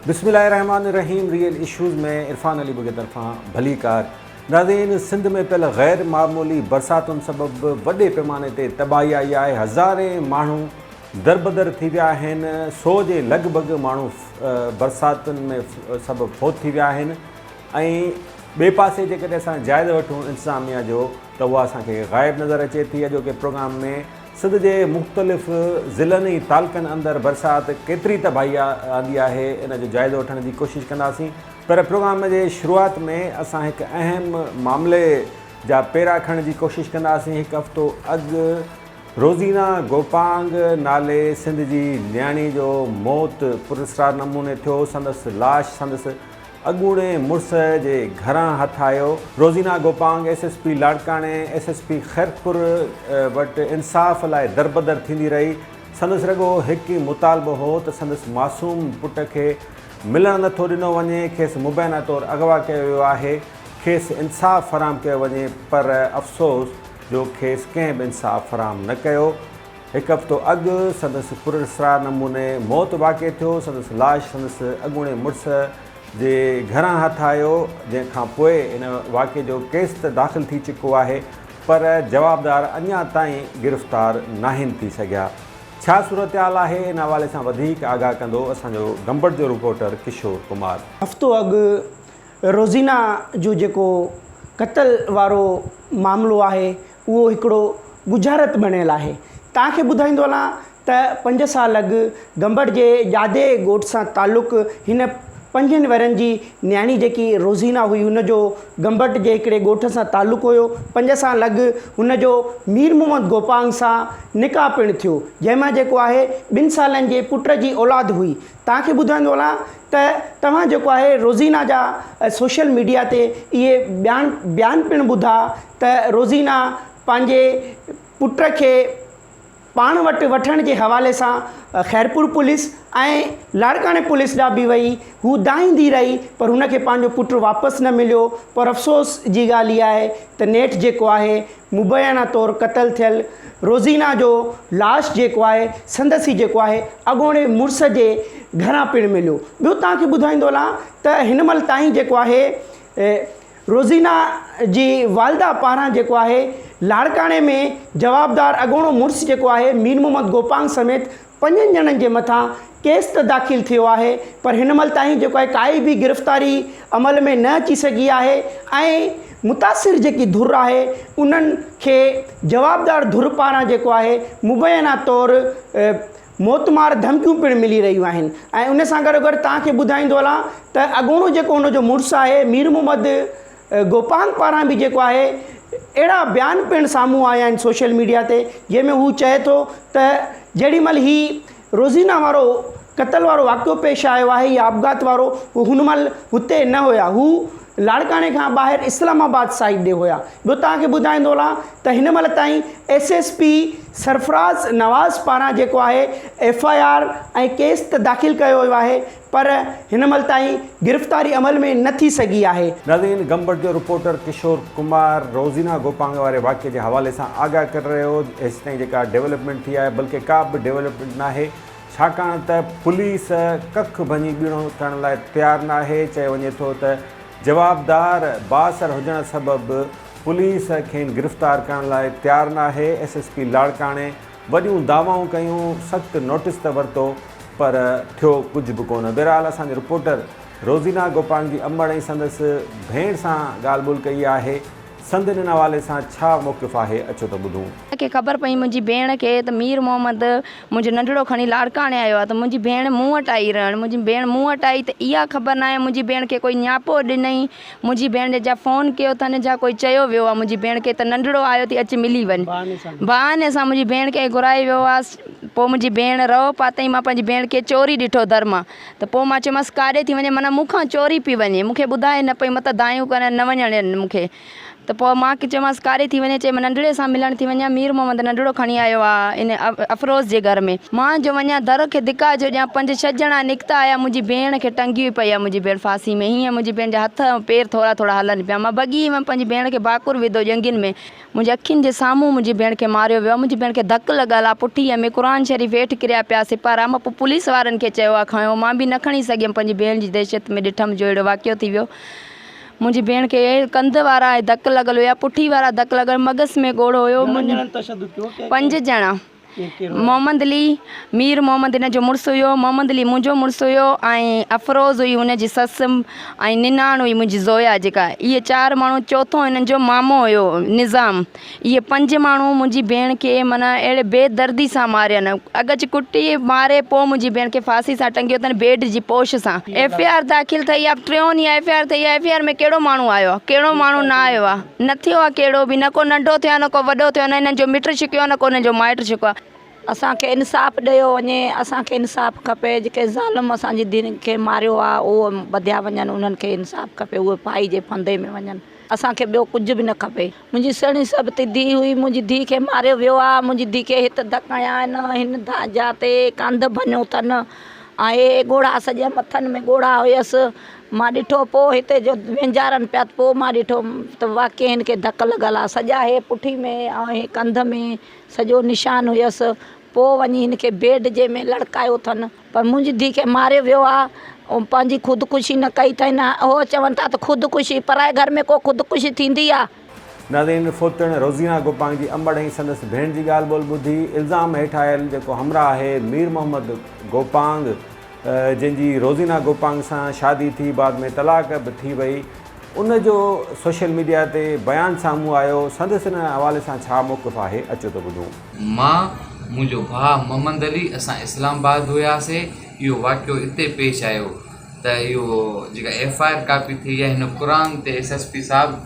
बिस्मिल्लाहिर्रहमानिर्रहीम। Real issues में इरफान अली बुगे तरफ़ां भली कार। नाज़रीन, सिंध में पियल गैर मामूली बरसातुनि सबबि वॾे पैमाने ते तबाही आई आहे। हज़ारे माण्हू दरबदर थी विया आहिनि। 100 जे लॻभॻि माण्हू बरसातुनि में सबबि फौत थी विया आहिनि। ऐं ॿिए पासे जेकॾहिं असां जाइज़ो वठूं इंतिज़ामिया जो त उहा असांखे ग़ाइबु नज़र अचे थी। अॼोके प्रोग्राम में सिंध जे मुख़्तलिफ़ ज़िलनि ऐं तालुक़नि अंदरि बरसाति केतिरी तबाही आंदी आहे इन जो जाइज़ो वठण जी कोशिशि कंदासीं। पर प्रोग्राम जे शुरूआति में असां हिकु अहम मामले जा पेरा खणण जी कोशिशि कंदासीं। हिकु हफ़्तो अॻु रोज़ीना गोपांग नाले सिंध जी न्याणी जो मौत पुरस्कार नमूने थियो। संदसि लाश संदसि अॻूणे मुड़ुस जे घरां हथु आयो। रोज़ीना गोपांग SSP लाड़काणे SSP खैरपुर वटि इंसाफ़ लाइ दरबदर थींदी रही। संदसि रुॻो हिकु ई मुतालबो हो त संदसि मासूम पुट खे मिलणु नथो ॾिनो वञे, खेसि मुबैना तौरु अगवा कयो वियो आहे, खेसि इंसाफ़ फ़राहम कयो वञे, पर अफ़सोस जो खेसि कंहिं बि इंसाफ़ फ़राहम न कयो। हिकु हफ़्तो अॻु संदसि पुरस्कार नमूने मौत वाक़िए थियो। संदसि लाश संदसि अॻूणे मुड़ुस जे घरां हथु आयो, जंहिंखां पोइ इन वाक़िए जो केस त दाख़िल थी चुको आहे, पर जवाबदार अञा ताईं गिरफ़्तार नाहिनि थी सघिया। छा सूरत हाल आहे, इन हवाले सां वधीक आगाह कंदो असांजो गंबड़ जो रिपोर्टर किशोर कुमार। हफ़्तो अॻु रोज़ीना जो जेको क़तल वारो मामिलो आहे उहो हिकिड़ो गुजारत बणियल आहे। तव्हांखे ॿुधाईंदो हलां त 5 साल अॻु गंबड़ जे जादे ॻोठ सां तालुक़ हिन 5 वरनि जी न्याणी जेकी रोज़ीना हुई हुनजो गंबड़ जे हिकिड़े ॻोठ सां तालुक़ हुयो। 5 साल अॻु हुनजो मीर मोहम्मद गोपांग सां निकाह पिणु थियो, जंहिंमां जेको आहे 2 सालनि जे पुट जी औलाद हुई। तव्हांखे ॿुधाईंदो हलां त तव्हां जेको आहे रोज़ीना जा सोशल मीडिया ते इहे बयान पिणु ॿुधा त रोज़ीना पंहिंजे पुट खे पाण वटि वठण जे हवाले सां खैरपुर पुलिस ऐं लाड़काणे पुलिस ॾांहुं बि वई। हू दाहींदी रही, पर हुनखे पंहिंजो पुटु वापसि न मिलियो। पर अफ़सोस जी ॻाल्हि इहा आहे त नेठि जेको आहे मुबैना तौरु क़तल थियल रोज़ीना जो लाश जेको आहे संदसि जेको आहे अॻोणे मुड़ुस जे घरां पिणु मिलियो। ॿियो तव्हांखे ॿुधाईंदो हलां त हिन महिल ताईं जेको आहे रोज़ीना जी वालदा पारां जेको आहे लाड़काणे में जवाबदार अॻोणो मुड़ुस जेको आहे मीर मोहम्मद गोपांग समेत 5 ॼणनि जे मथां केस त दाख़िल थियो आहे, पर हिन महिल ताईं जेको आहे काई बि गिरफ़्तारी अमल में न अची सघी आहे। ऐं मुतासिर जेकी धुर आहे उन्हनि खे जवाबदार धुर पारां जेको आहे मुबैना तौरु मौतमार धमकियूं पिणु मिली रहियूं आहिनि। ऐं उन सां गॾोगॾु तव्हांखे ॿुधाईंदो हलां त अॻोणो जेको हुनजो मुड़ुसु आहे मीर मोहम्मद गोपांग पारां बि जेको आहे अहिड़ा बयान पिणु साम्हूं आया आहिनि सोशल मीडिया ते, जंहिंमें हू चए थो त जेॾी महिल ही रोज़ीना वारो क़तल वारो वाक़ियो पेश आयो आहे या आपघात वारो, हू हुन महिल हुते न हुया, हू लाड़काणे खां ॿाहिरि इस्लामाबाद साइड ॾे हुया। ॿियो तव्हांखे ॿुधाईंदो हलां त हिन महिल ताईं SSP सरफराज़ नवाज़ पारां जेको आहे FIR ऐं केस त दाख़िल कयो वियो आहे, पर हिन महिल ताईं गिरफ़्तारी अमल में न थी सघी आहे। नाज़रीन, गंबड़ जो रिपोर्टर किशोर कुमार रोज़ीना गोपांग वारे वाक़िए जे हवाले सां आगाह करे रहियो। हेसि ताईं जेका डेवलपमेंट थी आहे, बल्कि का बि डेवलपमेंट न आहे, छाकाणि त पुलिस कख भञी ॿीणो करण लाइ तयारु न आहे। चयो वञे थो त जवाबदार बासर हुजण सबबि पुलिस खे गिरफ़्तार करण लाइ तयारु न आहे। SSP लाड़काणे वॾियूं दावाऊं कयूं, सख़्तु नोटिस त वरितो, पर थियो कुझु बि कोन। बहरहाल असांजे रिपोर्टर रोज़ीना गोपांग जी अमड़ ऐं संदसि भेण सां ॻाल्हि ॿोल कई आहे। संद हिन हवाले सां छा मौक़िफ़ आहे, अचो त ॿुधूं। मूंखे ख़बर पई मुंहिंजी भेण खे त मीर मोहम्मद मुंहिंजो नंढड़ो खणी लाड़काणे आयो आहे, त मुंहिंजी भेण मूं वटि आई रहण। मुंहिंजी भेण मूं वटि आई त इहा ख़बर न आहे मुंहिंजी भेण खे कोई नियापो ॾिनई, मुंहिंजी भेण जा फ़ोन कयो अथनि, जा कोई चयो वियो आहे मुंहिंजी भेण खे त नंढड़ो आयो थी अची मिली वञ। बहाने सां मुंहिंजी भेण खे घुराए वियो आहे। पोइ मुंहिंजी भेण रहो पातईं, मां पंहिंजी भेण खे चोरी ॾिठो दर मां, त पोइ मां चयोमांसि काॾे थी वञे, माना मूंखां चोरी पई वञे, मूंखे ॿुधाए न पई, मत दायूं कनि न वञण ॾियनि मूंखे। त पोइ मां चयोमांसि काॾे थी वञे, चई मां नंढड़े सां मिलण थी वञा। मीर मीर मोहम्मद नंढड़ो खणी आयो आहे इन अफरोज़ जे घर में। मां जो वञा दर खे धिका जो ॾियां, 5-6 ॼणा निकिता आया, मुंहिंजी भेण खे टंगी पई आहे, मुंहिंजी भेण फांसी में। हीअं मुंहिंजी भेण जा हथ पेर थोरा थोरा हलनि पिया। मां भॼी वियमि, पंहिंजी भेण खे भाकुर विधो ॼंगियुनि में। मुंहिंजे अखियुनि जे साम्हूं मुंहिंजी भेण खे मारियो वियो आहे। मुंहिंजी भेण खे धकु लॻल आहे, पुठीअ में क़ुर शरीफ़ हेठि किरिया पिया सिपारा। मां पोइ पुलिस वारनि खे चयो आहे खयो, मां बि न खणी सघियमि, पंहिंजी भेण जी दहशत में ॾिठमि जो अहिड़ो वाक़ियो थी वियो। मुंहिंजी भेण खे कंध वारा धकु लॻल हुया, पुठी वारा धकु लॻल, मगज़ में ॻोड़ो हुयो। 5 ॼणा। मोहम्मद अली, मीर मोहम्मद हिन जो मुड़ुसु हुयो, मोहम्मद अली मुंहिंजो मुड़ुसु हुयो, ऐं अफरोज़ हुई हुनजी ससु, ऐं निनाण हुई मुंहिंजी ज़ोया जेका। इहे 4 माण्हू, चौथों हिननि जो मामो हुयो निज़ाम। इहे 5 माण्हू मुंहिंजी भेण खे माना अहिड़े बेदर्दी सां मारियनि, अगच कुटी मारे पोइ मुंहिंजी भेण खे फांसी सां टंगियो अथनि बेड जी पोश सां। FIR दाख़िल ठही आहे, 3 ॾींहं FIR ठही आहे। FIR में कहिड़ो माण्हू आयो आहे, कहिड़ो माण्हू न आयो आहे, न थियो आहे कहिड़ो बि, न को नंढो थियो आहे, न को वॾो थियो आहे, न हिननि जो मिट छिकियो आहे, न को हिननि जो माइट छिकियो आहे। असांखे इंसाफ़ ॾियो वञे, असांखे इंसाफ़ खपे। जेके ज़ालिम असांजी धीउ खे मारियो आहे उहो बधिया वञनि, उन्हनि खे इंसाफ़ खपे, उहे पाई जे फंदे में वञनि। असांखे ॿियो कुझु बि न खपे। मुंहिंजी सुहिणी सभु धीउ हुई, मुंहिंजी धीउ खे मारियो वियो आहे। मुंहिंजी धीउ खे हिते धक हयां आहिनि, हिन जाते कंध भञो अथनि, ऐं हे ॻोड़ा सॼा मथनि में ॻोड़ा हुयसि। मां ॾिठो पोइ हिते जो वेंजारनि पिया, पोइ मां ॾिठो त वाक़ई हिन खे धकु लॻल आहे, सॼा हे पुठी में ऐं हे कंध में सॼो निशान हुयसि। पोइ वञी हिन खे बेड जे में लड़कायो अथनि। पर मुंहिंजी धीउ खे मारियो वियो आहे, ऐं पंहिंजी ख़ुदकुशी न कई अथनि। उहो चवनि था त ख़ुदकुशी, पराए घर में को ख़ुदकुशी थींदी आहे। नाज़रीन, फोतण रोज़ीना गोपांग जी अंबड़ ऐं संदसि भेण जी ॻाल्हि ॿोल ॿुधी। इल्ज़ाम हेठि आयल जेको हमराह आहे मीर मोहम्मद गोपांग, जंहिंजी रोज़ीना गोपांग सां शादी थी, बाद में तलाक बि थी वई, उनजो सोशल मीडिया ते बयानु साम्हूं आयो। संदसि हिन हवाले सां छा मौक़िफ़ आहे, अचो त ॿुधूं। मुंहिंजो भाउ मोहम्मद अली, असां इस्लामाबाद हुयासीं। इहो वाक़ियो हिते पेश आयो त इहो जेका FIR कापी थी आहे, हिन क़ुर ते SSP साहिबु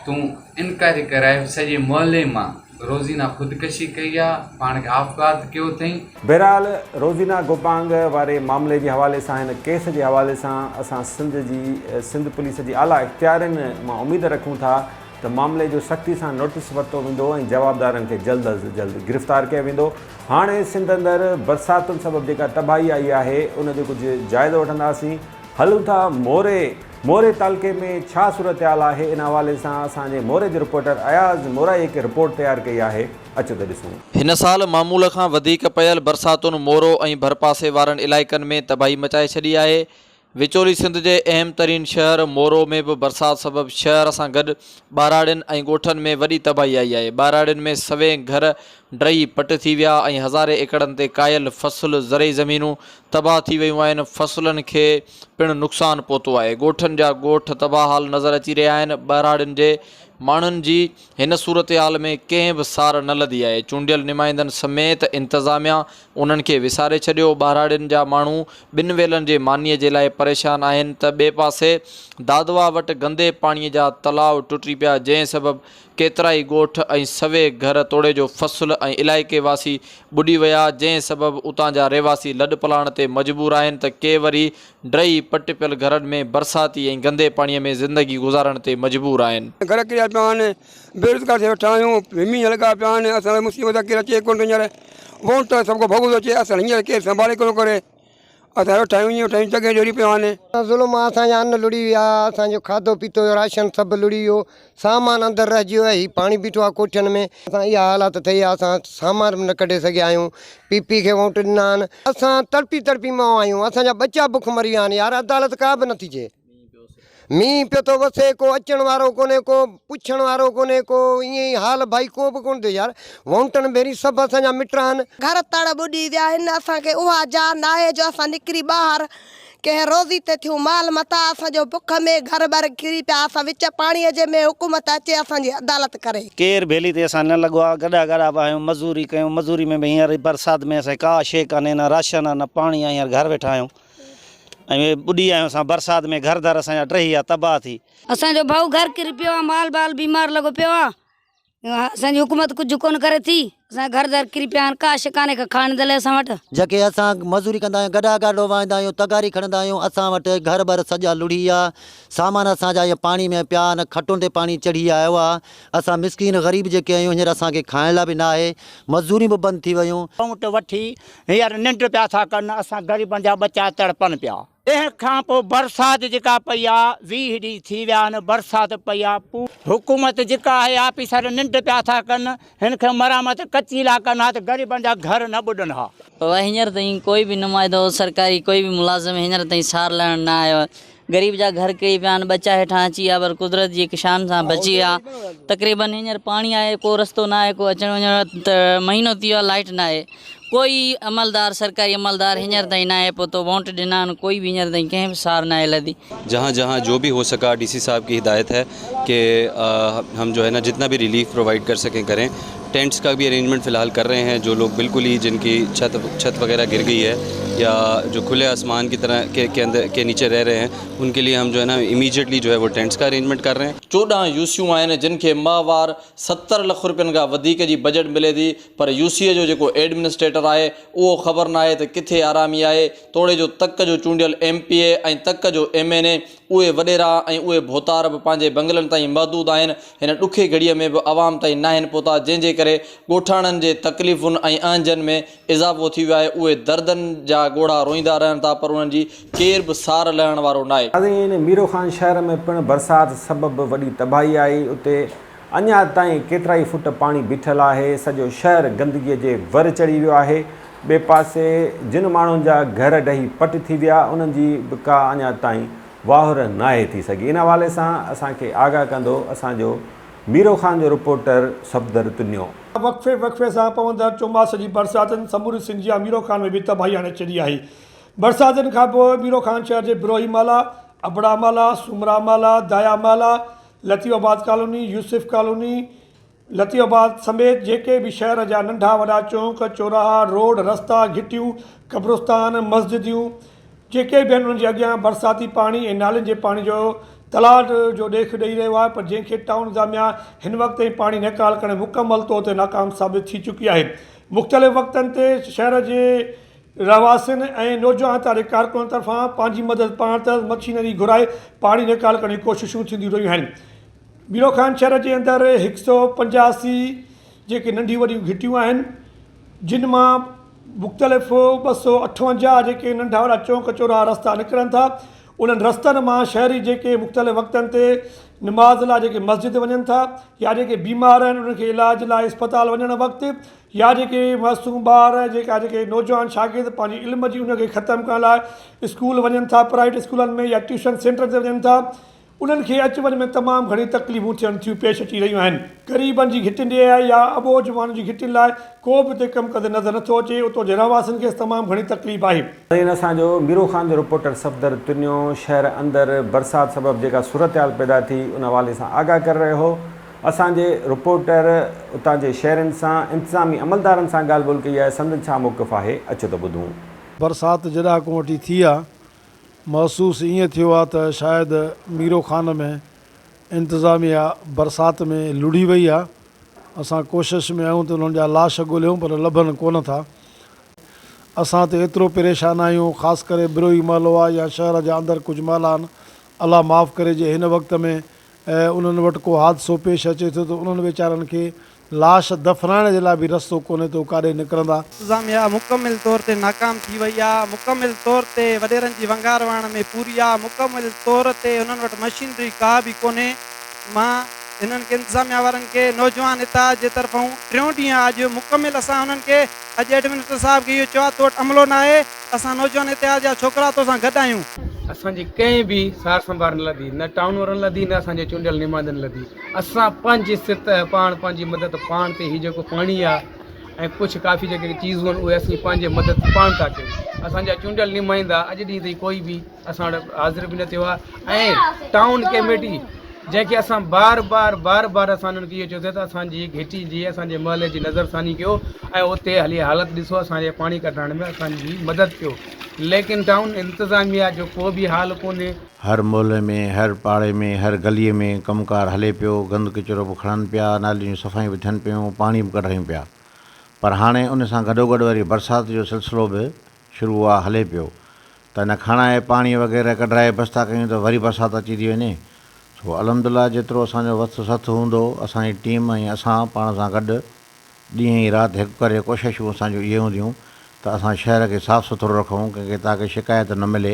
तूं इनकारी कराए सॼे मोहल्ले मां रोज़ीना ख़ुदकशी कई आहे, पाण खे आफ़ात कयो अथई। बहरहाल, रोज़ीना गोपांग वारे मामले जे हवाले सां, हिन केस जे हवाले सां असां सिंध पुलिस जी आला इख़्तियारनि मां उमेद रखूं था त मामले जो सख़्ती सां नोटिस वरितो वेंदो ऐं जवाबदारनि खे जल्द अज़ जल्द गिरफ़्तार कयो वेंदो। हाणे सिंध अंदरि बरसातुनि सबबु जेका तबाही आई आहे उनजो कुझु जाइज़ो वठंदासीं। हलूं था मोरे तालुके में छा सूरत हाल आहे, इन हवाले सां असांजे मोरे जे रिपोर्टर अयाज़ मोराई हिकु रिपोर्ट तयारु कई आहे, अचो त ॾिसूं। हिन साल मामूल खां वधीक पयल बरसातुनि मोरो ऐं भरपासे वारनि इलाइक़नि में तबाही मचाए छॾी आहे। विचोली सिंध जे अहम तरीन शहर मोरो में बि बरसाति सबबु शहर सां गॾु ॿाराड़ियुनि ऐं ॻोठनि में वॾी तबाही आई आहे। ॿाराड़ियुनि में सवे घर ड्रही पट थी विया ऐं हज़ारे एकड़नि ते कायल फ़सुलु ज़रई ज़मीनूं तबाह थी वियूं आहिनि। फ़सुलनि खे पिणु नुक़सानु पहुतो आहे। ॻोठनि जा ॻोठ तबाह हाल नज़र अची रहिया आहिनि। ॿाराड़ियुनि जे माण्हुनि जी हिन सूरत हाल में कंहिं बि सार न लधी आहे। चूंडियल नुमाइंदनि समेत इंतिज़ामिया उन्हनि खे विसारे छॾियो। ॿाराड़ियुनि जा माण्हू 2 वेलनि जे मानीअ जे लाइ परेशान आहिनि त ॿिए पासे दादवा वटि गंदे पाणीअ जा तलाउ टुटी पिया, जंहिं सबबु केतिरा ई ॻोठ ऐं सवे घर तोड़े जो फ़सुलु ऐं इलाइक़े वासी ॿुॾी विया, जंहिं सबबु उतां जा रहवासी लॾ पलाण ते मजबूर आहिनि त के वरी ड्रही पट पियल घरनि में बरसाती ऐं गंदे पाणीअ में ज़िंदगी गुज़ारण ते मजबूर आहिनि। घर किरिया पिया आहिनि, बेरोज़गार थी वेठा आहियूं, मींहं लॻा पिया आहिनि। असां मुसीबत केरु अचे कोन थो हींअर, वोट त सभु को भॻो थो अचे, असां हींअर केरु संभाले कोन करे। असां वेठा आहियूं ईअं ठाहियूं जॻह जोड़ी पिया आहिनि। ज़ुल्म आहे, असांजा अन्न लुड़ी विया, असांजो खाधो पीतो राशन सभु लुड़ी वियो, सामान अंदरि रहिजी वियो आहे। हीउ पाणी बीठो आहे कोठियुनि में, असां इहा हालात थी आहे, असां सामान बि न कढे सघिया आहियूं। पीपी खे वोट ॾिना आहिनि, असां तड़पी मां आहियूं, असांजा बचा बुख मरी विया आहिनि। यार अदालत का बि नथी थिए, मींहुं पियो थो वसे, को अचण वारो कोन्हे, को पुछण वारो कोन्हे, को ईअं ई हाल भाई को बि कोन थियो। यार वोटनि भेरी सभु असांजा मिट आहिनि। घर तड़ ॿुॾी विया आहिनि, असांखे उहा जान आहे जो असां निकिरी ॿाहिरि कंहिं रोज़ी ते थियूं माल मता, असांजो बुख में घर ॿार किरी पिया। असां विच पाणीअ जे में हुकूमत अचे असांजी अदालत करे। केरु भेली ते असां न लॻो आहे, गॾा गॾा बि आहियूं, मज़ूरी कयूं। मज़ूरी में बि हींअर बरसाति में असांखे का शइ कान्हे, न राशन आहे न पाणी आहे, हींअर घर वेठा आहियूं ऐं ॿुॾी आहियूं असां बरसाति में। घर दर असांजा ड्रही आहे, तबाह थी। असांजो भाऊ घर किरी पियो आहे, माल बाल बीमार लॻो पियो आहे, असांजी हुकूमत कुझु कोन करे थी। असां घर दर किरी पिया आहिनि, का शइ कान्हे का खाइण दले असां वटि। जेके असां मज़ूरी कंदा आहियूं, गॾा गाॾो वाईंदा आहियूं, तगारी खणंदा आहियूं, असां वटि घर बर सॼा लुड़ी विया, सामान असांजा इहे पाणी में पिया आहिनि, खटुनि ते पाणी चढ़ी आयो आहे। असां मिसकीन ग़रीब जेके आहियूं हींअर असांखे खाइण लाइ बि न आहे, मज़दूरी बि बंदि थी वियूं। अकाउंट वठी हींअर निंड पिया था कनि, असां ग़रीबनि जा बचा तड़पनि पिया। तंहिंखां पोइ बरसाति जेका पई आहे 20 ॾींहं थी विया आहिनि, बरसाति पई आहे। हुकूमत जेका आहे ऑफिसर निंड पिया था कनि, हिन खे मरामत कची ला कनि हा त ग़रीबनि जा घर न ॿुॾनि हा। हींअर ताईं कोई बि नुमाइंदो सरकारी कोई बि मुलाज़िम हींअर ताईं सार लहण न आयो आहे। ग़रीब जा घर किरी पिया आहिनि, बचा हेठां अची विया पर कुदरत जी किशान सां बची विया। तक़रीबन हींअर पाणी आहे, को रस्तो न आहे, को अचण वञण त महीनो थी वियो आहे, लाइट न आहे। कोई अमलदार सरकारी अमलदार हींअर ताईं न आहे पोइ तो वोट ॾिना आहिनि, कोई भी हींअर ताईं कंहिं बि सार न आहे लधी। जहाँ जहाँ जो भी हो सका डीसी साहब की हिदायत है कि हम जो है ना जितना भी रिलीफ प्रोवाइड कर सकें करें। टेंट्स का भी अरेंजमेंट फ़िलहाल कर रहे हैं। जो लोग बिल्कुल ही जिनकी छत वगैरह गिर गई है या जो खुले आसमान की तरह के अंदर के नीचे रह रहे हैं, उनके लिए हम जो है ना इमीडिएटली जो है वो टेंट्स का अरेंजमेंट कर रहे हैं। 14 यूसियूं आहिनि जिन खे माहवार 70 लख रुपयनि खां वधीक जी बजट मिले थी, पर यूसीअ जो जेको एडमिनिस्ट्रेटर आहे उहो ख़बर न आहे त किथे आरामी आहे। तोड़े जो तक जो चूंडियल MPA ऐं तक जो MNA उहे वॾेरा ऐं उहे भोतार बि पंहिंजे बंगलनि ताईं महदूद आहिनि। हिन ॾुखे घड़ीअ में बि आवाम ताईं न आहिनि पहुता, जंहिंजे करे ॻोठाणनि जे तकलीफ़ुनि ऐं आंजनि में इज़ाफ़ो थी वियो आहे। उहे दर्दनि जा ॻोढ़ा रोईंदा रहनि था, पर उन्हनि जी केर बि सार लहण वारो न आहे। मीरो खान शहर में पिणु बरसाति सबबि वॾी तबाही आई। उते अञा ताईं केतिरा ई फुट पाणी बीठल आहे। सॼो शहर गंदगीअ जे वर चढ़ी वियो आहे। ॿिए पासे जिन माण्हुनि जा घर ॾही पट थी विया, उन्हनि जी बि का अञा ताईं वाहुर न आहे थी सघी। इन हवाले सां असांखे आगाह कंदो असांजो मीरो खान जो रिपोर्टर सफ़दर तुनियो। वक़्फ़े सां पवंदड़ चोमास जी बरसातुनि समूरी सिंधिया मीरो खान में बि तबाही आणे छॾी आहे। बरसातुनि खां पोइ मीरो खान शहर जे बिरोहीमाला, अबड़ामाला, सुमरामाला, दायामाला, लतीफ़ाबाद कॉलोनी, यूसुफ कॉलोनी, लतीफ़ाबाद समेत जेके बि शहर जा नंढा वॾा चौंक, चौराहा, रोड, रस्ता, घिटियूं, क़ब्रस्तान, मस्जिदियूं जेके बि आहिनि उन्हनि जे अॻियां बरसाती पाणी ऐं नालियुनि जे पाणी जो तलाट जो ॾेख ॾेई रहियो आहे। पर जंहिंखे टाउन इंतिज़ामिया हिन वक़्त ताईं पाणी निकाल करणु मुकमल तौर ते नाकाम साबित थी चुकी आहे। मुख़्तलिफ़ वक़्तनि ते शहर जे रहवासियुनि ऐं नौजवान तारीख़ कारकुननि तरफ़ां पंहिंजी मदद पाण त मशीनरी घुराए पाणी निकाल करण जी कोशिशूं थींदियूं रहियूं आहिनि। मीरो खान शहर जे अंदरि 185 जेके नंढियूं वॾियूं घिटियूं आहिनि, जिन मां मुख़्तलिफ़ 258 जेके नंढा वॾा चौंक, चौराहा, रस्ता निकिरनि था। उन्हनि रस्तनि मां शहरी जेके मुख़्तलिफ़ वक़्तनि ते नमाज़ लाइ जेके मस्जिद वञनि था, या जेके बीमार आहिनि उन्हनि खे इलाज लाइ इस्पताल वञणु वक़्तु, या जेके मासूम ॿार जेके नौजवान शागिर्द पंहिंजी इल्म जी उनखे ख़तमु करण लाइ स्कूल वञनि था, प्राइवेट स्कूलनि में या ट्यूशन सेंटर ते वञनि था, उन्हनि खे अचु वञ में तमामु घणी तकलीफ़ूं थियनि थियूं पेश अची रहियूं आहिनि। ग़रीबनि जी घिटियुनि जे या अबोज माण्हुनि जी घिटियुनि लाइ को बि हिते कमु कंदे नज़र नथो अचे। उतो जे रहवासियुनि खे तमामु घणी तकलीफ़ आहे। इन असांजो मीरो खान जो रिपोर्टर सफ़दर तुनियो शहर अंदरि बरसाति सबबि जेका सूरत पैदा थी उन हवाले सां आगाह करे रहियो हो। असांजे रिपोर्टर उतां जे शहरनि सां इंतिज़ामी अमलदारनि सां ॻाल्हि ॿोल कई आहे। संदन छा मौक़िफ़ आहे, अचो त ॿुधूं। बरसाति जॾहिं खां वठी थी आहे, महसूसु ईअं थियो आहे त शायदि मीरो खान में इंतिज़ामिया बरसाति में लुड़ी वई आहे। असां कोशिशि में आहियूं त उन्हनि जा लाश ॻोल्हियूं, पर लभनि कोन था। असां त एतिरो परेशान आहियूं, ख़ासि करे बिरोही महलो आहे या शहर जा अंदरि कुझु महला आहिनि, अलाह माफ़ु करे जे हिन वक़्त में उन्हनि वटि को हादिसो पेश अचे थो त उन्हनि वीचारनि खे लाश दफ़नाइण जे लाइ बि रस्तो कोन्हे तो काॾे निकिरंदा। इंतिज़ामिया मुकमिल तौर ते नाकाम थी वई आहे, मुकमिल तौर ते वॾेरनि जी वंगार वहण में पूरी आहे, मुकमिल तौर ते उन्हनि वटि मशीनरी का बि कोन्हे। मां हिननि खे इंतिज़ामिया वारनि खे नौजवान हिताज जे तरफ़ां 3 ॾींहं अॼु मुकमिल असां हुननि खे अॼु एडमिनिस्ट्रेटर साहिब खे इहो चयो आहे तो वटि अमलो न आहे, असां नौजवान हिताज जा छोकिरा तोसां गॾु आहियूं। असांजी कंहिं बि सार संभाल न लधी, न टाउन वारनि लधी, न असांजे चूंडियल नुमाइंदनि लधी। असां पंहिंजी सित पाण पंहिंजी मदद पाण ते हीउ जेको पाणी आहे ऐं कुझु काफ़ी जेके चीज़ूं आहिनि उहे असीं पंहिंजे मदद पाण था कयूं। असांजा चूंडियल नुमाइंदा अॼु ॾींहं ताईं कोई बि असां वटि हाज़िर बि न थियो आहे। ऐं टाउन कमेटी जंहिंखे असां बार बार असां उन्हनि खे इहो चयो त असांजी घिटी जी असांजे महले जी नज़रसानी कयो ऐं उते हली हालत ॾिसो, असांजे पाणी कढाइण में असांजी मदद कयो। लेकिन टाउन इंतज़ामिया जो को बि हाल कोन्हे। हर मोहल्ले में, हर पाड़े में, हर गलीअ में कमुकार हले पियो, गंद किचिरो बि खणनि पिया, नालियूं सफ़ाइयूं बि थियनि पियूं, पाणी बि कढायूं पिया। पर हाणे उन सां गॾोगॾु वरी बरसाति जो सिलसिलो बि शुरू आहे, हले पियो। त हिन खणाए पाणी वग़ैरह कढाए बसि था कयूं त वरी बरसाति अची थी वञे। सो अलहमदिल्ला जेतिरो असांजो वक़्तु सथु हूंदो, असांजी टीम ऐं असां पाण सां गॾु ॾींहं ई राति हिकु करे कोशिशूं असांजूं इहे हूंदियूं त असां शहर खे साफ़ु सुथिरो रखूं, कंहिंखे ताकी शिकायत न मिले।